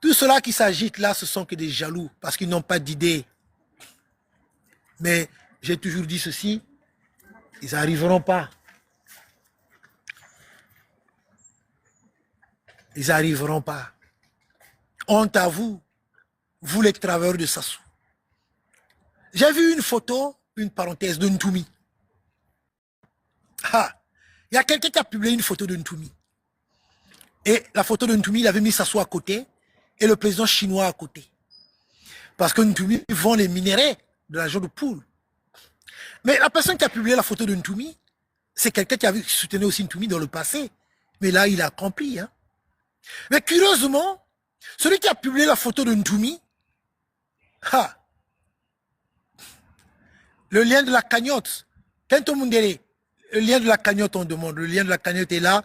Tout cela qui s'agite là, ce sont que des jaloux, parce qu'ils n'ont pas d'idée. Mais j'ai toujours dit ceci, ils n'arriveront pas. Ils n'arriveront pas. Honte à vous, vous les travailleurs de Sassou. J'ai vu une photo, une parenthèse de Ntoumi. Ah, il y a quelqu'un qui a publié une photo de Ntoumi. Et la photo de Ntoumi, il avait mis Sassou à côté et le président chinois à côté. Parce que Ntoumi vend les minéraux de l'argent de poule. Mais la personne qui a publié la photo de Ntoumi, c'est quelqu'un qui avait soutenu aussi Ntoumi dans le passé. Mais là, il a accompli. Hein. Mais curieusement, celui qui a publié la photo de Ntoumi, le lien de la cagnotte, le lien de la cagnotte, on demande, le lien de la cagnotte est là,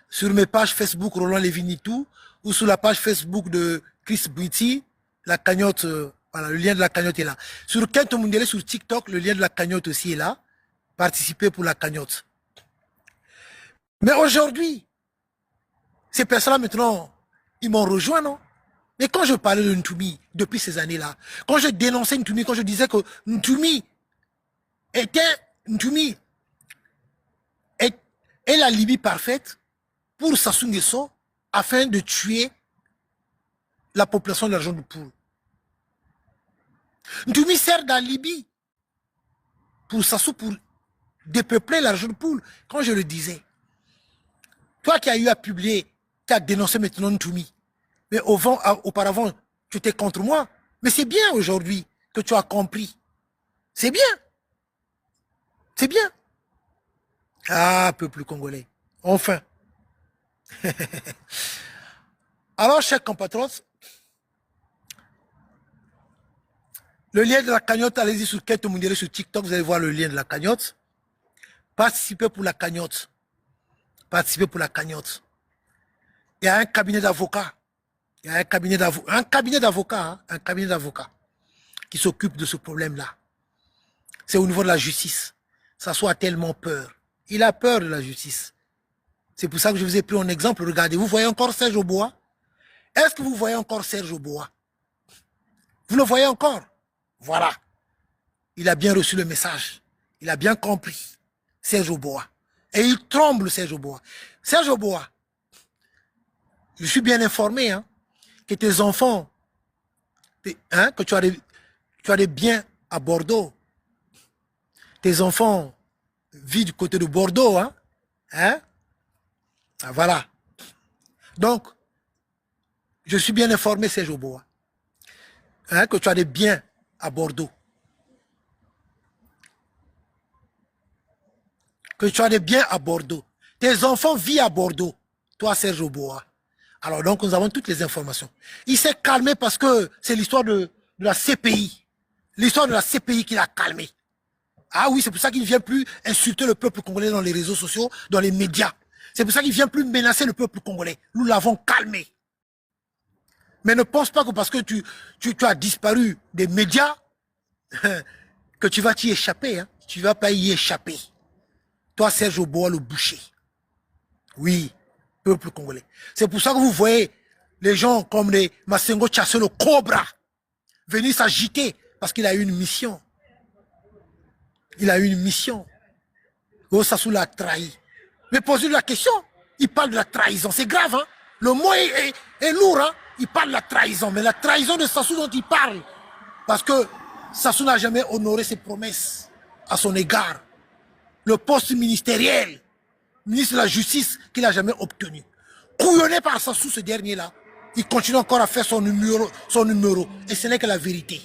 sur mes pages Facebook Roland Lévinitou, ou sur la page Facebook de Chris Bouiti, la cagnotte, voilà, le lien de la cagnotte est là. Sur Kento Mundele, sur TikTok, le lien de la cagnotte aussi est là. Participer pour la cagnotte. Mais aujourd'hui, ces personnes-là maintenant, ils m'ont rejoint, non? Mais quand je parlais de Ntoumi depuis ces années-là, quand je dénonçais Ntoumi, quand je disais que Ntoumi est la Libye parfaite pour Sassou Nguesso afin de tuer la population de l'argent de poule. Ntoumi sert dans la Libye pour Sassou, pour dépeupler l'argent de poule. Quand je le disais, toi qui as eu à publier, qui as dénoncé maintenant Ntoumi, mais auparavant, tu étais contre moi. Mais c'est bien aujourd'hui que tu as compris. C'est bien. C'est bien. Ah, peuple congolais. Enfin. Alors, chers compatriotes, le lien de la cagnotte, allez-y sur Kento Mundele, sur TikTok, vous allez voir le lien de la cagnotte. Participez pour la cagnotte. Participez pour la cagnotte. Il y a un cabinet d'avocats. Il y a un cabinet d'avocats, qui s'occupe de ce problème-là. C'est au niveau de la justice. Sassou a tellement peur. Il a peur de la justice. C'est pour ça que je vous ai pris un exemple. Regardez, vous voyez encore Serge Oboa? Est-ce que vous voyez encore Serge Oboa? Vous le voyez encore? Voilà. Il a bien reçu le message. Il a bien compris. Serge Oboa. Et il tremble, Serge Oboa. Serge Oboa, je suis bien informé, hein, que tes enfants, hein, que tu as des biens à Bordeaux. Tes enfants vivent du côté de Bordeaux, hein? Hein? Ah, voilà. Donc, je suis bien informé, Serge Oboa, hein, que tu as des biens à Bordeaux. Que tu as des biens à Bordeaux. Tes enfants vivent à Bordeaux. Toi, Serge Oboa. Alors donc, nous avons toutes les informations. Il s'est calmé parce que c'est l'histoire de la CPI. L'histoire de la CPI qui l'a calmé. Ah oui, c'est pour ça qu'il ne vient plus insulter le peuple congolais dans les réseaux sociaux, dans les médias. C'est pour ça qu'il ne vient plus menacer le peuple congolais. Nous l'avons calmé. Mais ne pense pas que parce que tu as disparu des médias, que tu vas t'y échapper. Hein. Tu ne vas pas y échapper. Toi, Serge Oboa, le boucher. Oui, peuple congolais. C'est pour ça que vous voyez les gens comme les Massengo Tchassé, le Cobra, venir s'agiter parce qu'il a eu une mission. Il a eu une mission. Oh, Sassou l'a trahi. Mais posez-lui la question. Il parle de la trahison. C'est grave, hein? Le mot est lourd, hein? Il parle de la trahison. Mais la trahison de Sassou dont il parle. Parce que Sassou n'a jamais honoré ses promesses à son égard. Le poste ministériel, ministre de la Justice, qu'il n'a jamais obtenu. Couillonné par Sassou, ce dernier-là, il continue encore à faire son numéro. Et ce n'est que la vérité.